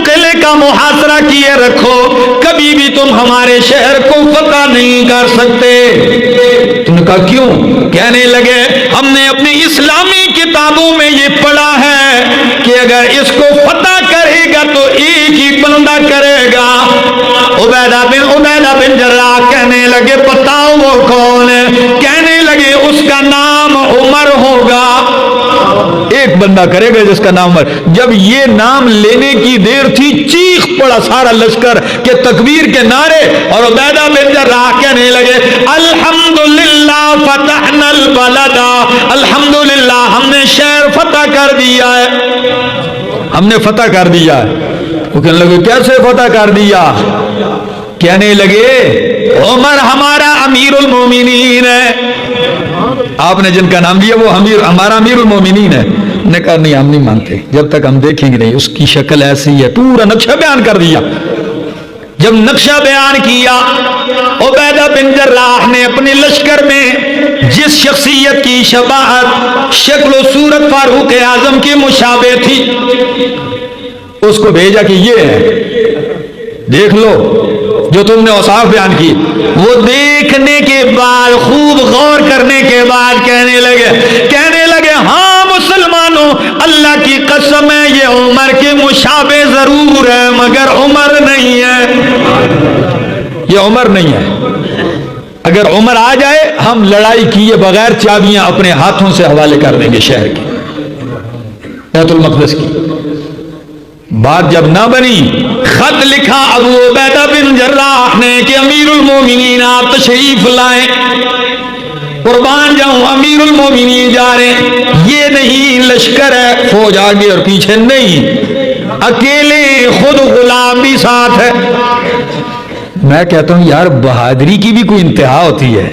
قلعے کا محاصرہ کیے رکھو، کبھی بھی تم ہمارے شہر کو فتح نہیں کر سکتے۔ تم نے کہا کیوں؟ کہنے لگے ہم نے اپنی اسلامی کتابوں میں یہ پڑھا ہے کہ اگر اس کو فتح کرے گا تو ایک ہی بندہ کرے گا۔ عبیدہ بن جراح کہنے لگے بتاؤ وہ کون ہے؟ کہنے لگے اس کا نام عمر ہوگا، ایک بندہ کرے گا جس کا نام عمر۔ جب یہ نام لینے کی دیر تھی چیخ پڑا سارا لشکر کہ تکبیر کے نعرے، اور عبیدہ بن جراح کہنے لگے الحمدللہ فتحنا البلد، الحمدللہ ہم نے شہر فتح کر دیا ہے، ہم نے فتح کر دیا ہے۔ وہ کہنے لگے کیسے فتح کر دیا؟ کہنے لگے عمر ہمارا امیر المومنین ہے، آپ نے جن کا نام دیا وہ ہمارا امیر المومنین ہے۔ نے کہا نہیں ہم نہیں مانتے جب تک ہم دیکھیں گے نہیں، اس کی شکل ایسی ہے، پورا نقشہ بیان کر دیا۔ جب نقشہ بیان کیا عبیدہ بن جراح نے اپنے لشکر میں جس شخصیت کی شباہت شکل و صورت فاروق اعظم کی مشابہ تھی اس کو بھیجا کہ یہ ہے، دیکھ لو جو تم نے اوصاف بیان کی۔ وہ دیکھنے کے بعد خوب غور کرنے کے بعد کہنے لگے ہاں مسلمانوں اللہ کی قسم ہے یہ عمر کے مشابہ ضرور ہے مگر عمر نہیں ہے، یہ عمر نہیں ہے۔ اگر عمر آ جائے ہم لڑائی کیے بغیر چابیاں اپنے ہاتھوں سے حوالے کر دیں گے شہر کی، بیت المقدس کی۔ بات جب نہ بنی خط لکھا ابو عبیدہ بن جراح نے کہ امیر المومنین آپ تشریف لائیں، قربان جاؤں امیر المومنین جا رہے ہیں، یہ نہیں لشکر ہے فوج آگے اور پیچھے نہیں، اکیلے خود غلام بھی ساتھ ہے۔ میں کہتا ہوں یار بہادری کی بھی کوئی انتہا ہوتی ہے،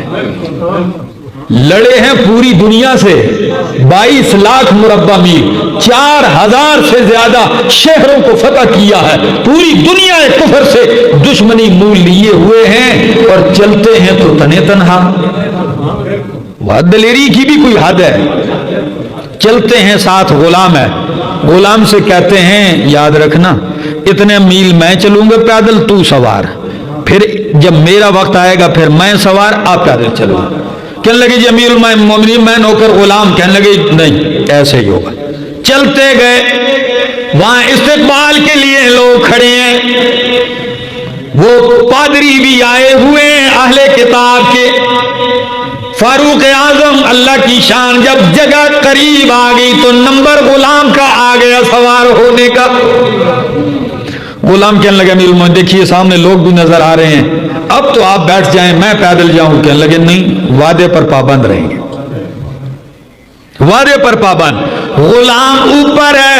لڑے ہیں پوری دنیا سے 22 لاکھ مربع میل، 4000 سے زیادہ شہروں کو فتح کیا ہے، پوری دنیا کفر سے دشمنی مول لیے ہوئے ہیں اور چلتے ہیں تو تنے تنہا۔ دلیری کی بھی کوئی حد ہے، چلتے ہیں ساتھ غلام ہے، غلام سے کہتے ہیں یاد رکھنا اتنے میل میں چلوں گا پیدل تو سوار، پھر جب میرا وقت آئے گا پھر میں سوار آپ پیدل چلو۔ کہنے لگے جی امیر المومنین میں نوکر غلام، کہنے لگے نہیں ایسے ہی ہوگا۔ چلتے گئے وہاں استقبال کے لیے لوگ کھڑے ہیں، وہ پادری بھی آئے ہوئے ہیں اہل کتاب کے۔ فاروق اعظم اللہ کی شان جب جگہ قریب آ گئی تو نمبر غلام کا آ گیا سوار ہونے کا۔ غلام کہنے لگا امیر المومنین دیکھیے سامنے لوگ بھی نظر آ رہے ہیں، اب تو آپ بیٹھ جائیں میں پیدل جاؤں۔ کہنے لگے نہیں وعدے پر پابند رہیں گے، وعدے پر پابند۔ غلام اوپر ہے،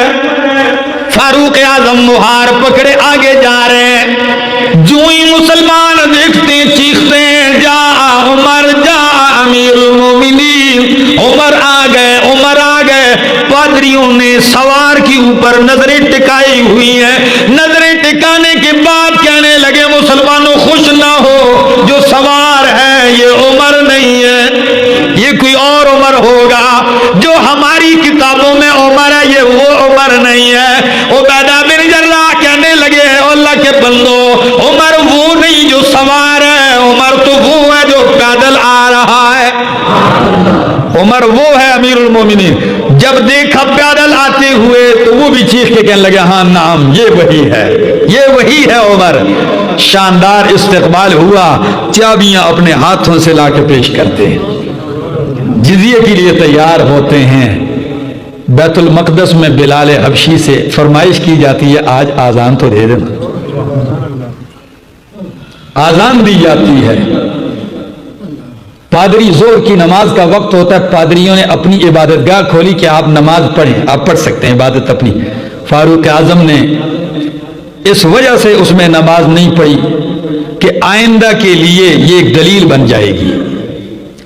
فاروق اعظم مہار پکڑے آگے جا رہے ہیں، جو ہی مسلمان دیکھتے چیختے ہیں جا عمر جا امیر المومنین، عمر آ گئے عمر آ گئے۔ پادریوں نے سوار کے اوپر نظریں ٹکائی ہوئی ہیں، نظریں ٹکانے کے بعد کہنے لگے مسلمانوں خوش نہ ہو، جو سوار ہے یہ عمر نہیں ہے، یہ کوئی اور عمر ہوگا، جو ہماری کتابوں میں عمر ہے یہ وہ عمر نہیں ہے۔ عبیدہ بن جراح کہنے لگے اللہ کے بندو عمر وہ نہیں جو سوار ہے، عمر تو وہ ہے جو پیدل آ رہا ہے، عمر وہ ہے امیر المومنین۔ جب دیکھا پیدل آتے ہوئے تو وہ بھی چیخ کے کہنے لگے ہاں نام یہ وہی ہے، یہ وہی ہے عمر۔ شاندار استقبال ہوا، چابیاں اپنے ہاتھوں سے لا کے پیش کرتے ہیں، جزیے کے لیے تیار ہوتے ہیں۔ بیت المقدس میں بلال حبشی سے فرمائش کی جاتی ہے آج آذان تو دے دینا، آذان دی جاتی ہے۔ پادری زور کی نماز کا وقت ہوتا ہے، پادریوں نے اپنی عبادت گاہ کھولی کہ آپ نماز پڑھیں، آپ پڑھ سکتے ہیں عبادت اپنی۔ فاروق اعظم نے اس وجہ سے اس میں نماز نہیں پڑھی کہ آئندہ کے لیے یہ ایک دلیل بن جائے گی،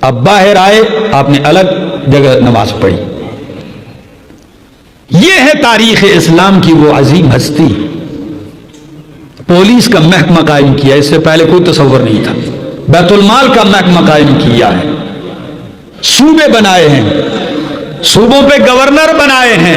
اب باہر آئے آپ نے الگ جگہ نماز پڑھی۔ یہ ہے تاریخ اسلام کی وہ عظیم ہستی، پولیس کا محکمہ قائم کیا، اس سے پہلے کوئی تصور نہیں تھا، بیت المال کا محکمہ قائم کیا ہے، صوبے بنائے ہیں، صوبوں پہ گورنر بنائے ہیں،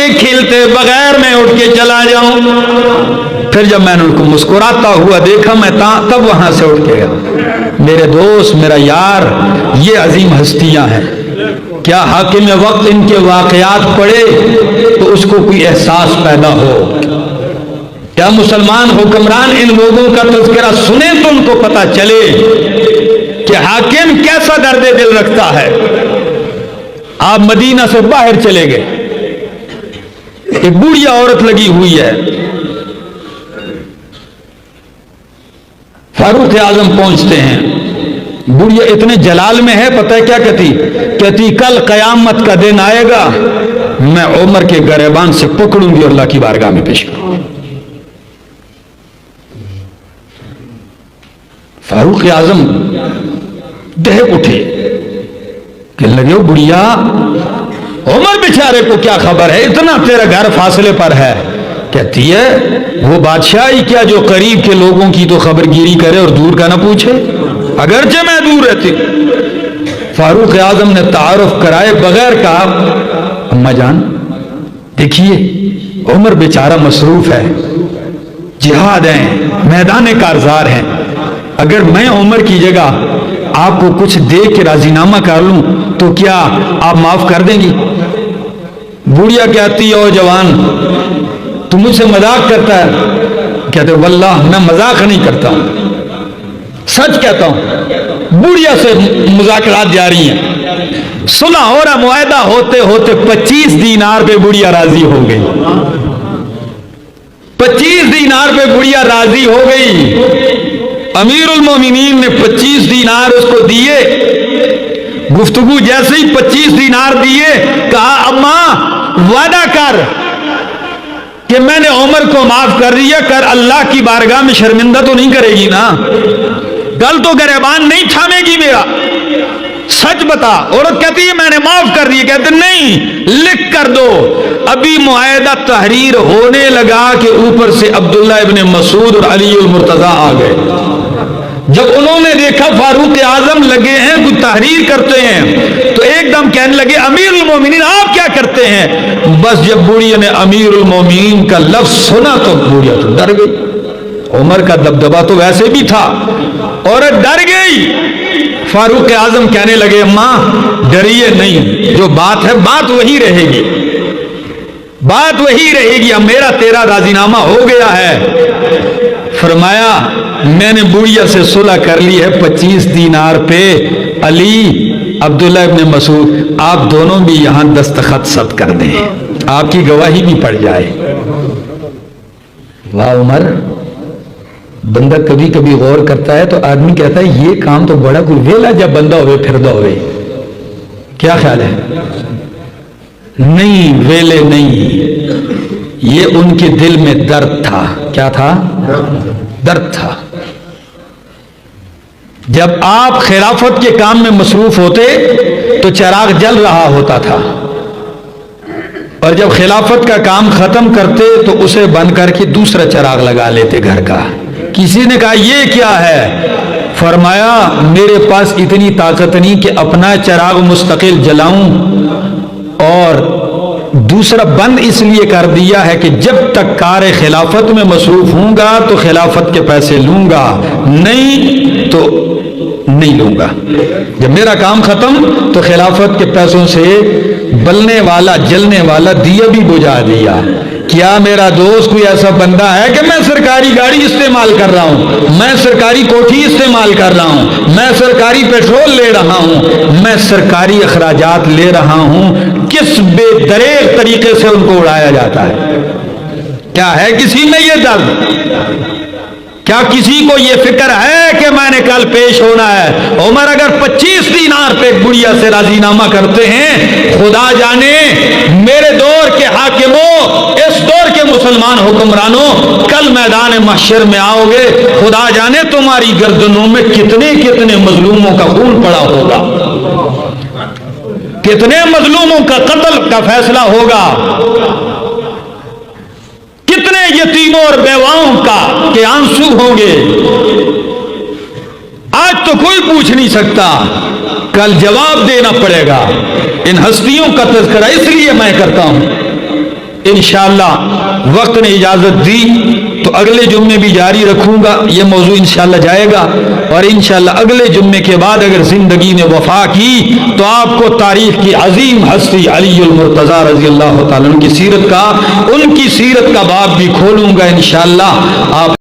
ہنستے کھیلتے بغیر میں اٹھ کے چلا جاؤں. پھر جب میں نے ان کو مسکراتا ہوا دیکھا میں تب وہاں سے اٹھ کے گیا. میرے دوست، میرا یار، یہ عظیم ہستیاں ہیں. کیا حاکم وقت ان کے واقعات پڑھے تو اس کو کوئی احساس پیدا ہو؟ کیا مسلمان حکمران ان لوگوں کا تذکرہ سنیں تو ان کو پتا چلے کہ حاکم کیسا درد دل رکھتا ہے. آپ مدینہ سے باہر چلے گئے، ایک بوڑھیا عورت لگی ہوئی ہے. فاروق اعظم پہنچتے ہیں. بوڑھیا اتنے جلال میں ہے، پتہ ہے کیا کہتی کل قیامت کا دن آئے گا، میں عمر کے گریبان سے پکڑوں گی اور اللہ کی بارگاہ میں پیش کروں. فاروق اعظم دہک اٹھے کہ لگے بڑھیا، عمر بیچارے کو کیا خبر ہے، اتنا تیرا گھر فاصلے پر ہے. کہتی ہے وہ بادشاہی کیا جو قریب کے لوگوں کی تو خبر گیری کرے اور دور کا نہ پوچھے، اگرچہ میں دور رہتی. فاروق اعظم نے تعارف کرائے بغیر کہا اماں جان دیکھیے عمر بیچارہ مصروف ہے، جہاد ہیں، میدان کارزار ہیں، اگر میں عمر کی جگہ آپ کو کچھ دے کے راضی نامہ کر لوں تو کیا آپ معاف کر دیں گی؟ بوڑھیا کہتی ہے او جوان تو مجھ سے مذاق کرتا ہے. کہتے واللہ میں مذاق نہیں کرتا ہوں، سچ کہتا ہوں. بوڑھیا سے مذاکرات جاری ہیں، صلح ہو رہا، معاہدہ ہوتے ہوتے 25 دینار پہ بوڑھیا راضی ہو گئی. 25 دینار پہ بوڑھیا راضی ہو گئی. امیر المومنین نے 25 دینار اس کو دیے. گفتگو جیسے ہی 25 دینار دیے کہا اماں وعدہ کر کہ میں نے عمر کو معاف کر دیا، کر اللہ کی بارگاہ میں شرمندہ تو نہیں کرے گی نا، کل تو گریبان نہیں تھامے گی میرا، سچ بتا. عورت کہتی ہے میں نے معاف کر دیا. کہتے نہیں لکھ کر دو. ابھی معاہدہ تحریر ہونے لگا کہ اوپر سے عبداللہ ابن مسعود اور علی المرتضیٰ آ گئے. جب انہوں نے دیکھا فاروق اعظم لگے ہیں کچھ تحریر کرتے ہیں تو ایک دم کہنے لگے امیر المومنین آپ کیا کرتے ہیں؟ بس جب بوڑھیا نے امیر المومنین کا لفظ سنا تو بوڑھیا تو ڈر گئی. عمر کا دبدبہ تو ویسے بھی تھا، عورت ڈر گئی. فاروق اعظم کہنے لگے اماں ڈریے نہیں، جو بات ہے بات وہی رہے گی، بات وہی رہے گی. اب میرا تیرا راضی نامہ ہو گیا ہے. فرمایا میں نے بوڑھیا سے صلح کر لی ہے 25 دینار پہ. علی عبداللہ ابن مسعود آپ دونوں بھی یہاں دستخط ست کر دیں، آپ کی گواہی بھی پڑ جائے. واہ عمر، بندہ کبھی کبھی غور کرتا ہے تو آدمی کہتا ہے یہ کام تو بڑا کوئی ویلا جب بندہ ہوئے پھردہ ہوئے. کیا خیال ہے؟ نہیں ویلے نہیں، یہ ان کے دل میں درد تھا. کیا تھا؟ درد تھا. جب آپ خلافت کے کام میں مصروف ہوتے تو چراغ جل رہا ہوتا تھا، اور جب خلافت کا کام ختم کرتے تو اسے بند کر کے دوسرا چراغ لگا لیتے گھر کا. کسی نے کہا یہ کیا ہے؟ فرمایا میرے پاس اتنی طاقت نہیں کہ اپنا چراغ مستقل جلاؤں، اور دوسرا بند اس لیے کر دیا ہے کہ جب تک کار خلافت میں مصروف ہوں گا تو خلافت کے پیسے لوں گا، نہیں تو نہیں لوں گا. جب میرا کام ختم تو خلافت کے پیسوں سے بلنے والا جلنے والا دیا بھی بجھا دیا. کیا میرا دوست کوئی ایسا بندہ ہے کہ میں سرکاری گاڑی استعمال کر رہا ہوں، میں سرکاری کوٹھی استعمال کر رہا ہوں، میں سرکاری پیٹرول لے رہا ہوں، میں سرکاری اخراجات لے رہا ہوں، کس بے دریغ طریقے سے ان کو اڑایا جاتا ہے؟ کیا ہے کسی میں یہ درد؟ کیا کسی کو یہ فکر ہے کہ میں نے کل پیش ہونا ہے؟ عمر اگر 25 دینار پہ بڑھیا سے راضی نامہ کرتے ہیں، خدا جانے میرے دور کے حاکموں، اس دور کے مسلمان حکمرانوں، کل میدان محشر میں آؤ گے، خدا جانے تمہاری گردنوں میں کتنے کتنے مظلوموں کا خون پڑا ہوگا، کتنے مظلوموں کا قتل کا فیصلہ ہوگا، کتنے یتیموں اور بیواؤں کا کہ آنسو ہوں گے. آج تو کوئی پوچھ نہیں سکتا، کل جواب دینا پڑے گا. ان ہستیوں کا تذکرہ اس لیے میں کرتا ہوں انشاءاللہ وقت نے اجازت دی تو اگلے جمعے بھی جاری رکھوں گا، یہ موضوع انشاءاللہ جائے گا، اور انشاءاللہ اگلے جمعے کے بعد اگر زندگی نے وفا کی تو آپ کو تاریخ کی عظیم ہستی علی المرتضیٰ رضی اللہ تعالیٰ عنہ کی سیرت کا، ان کی سیرت کا باب بھی کھولوں گا انشاءاللہ۔ آپ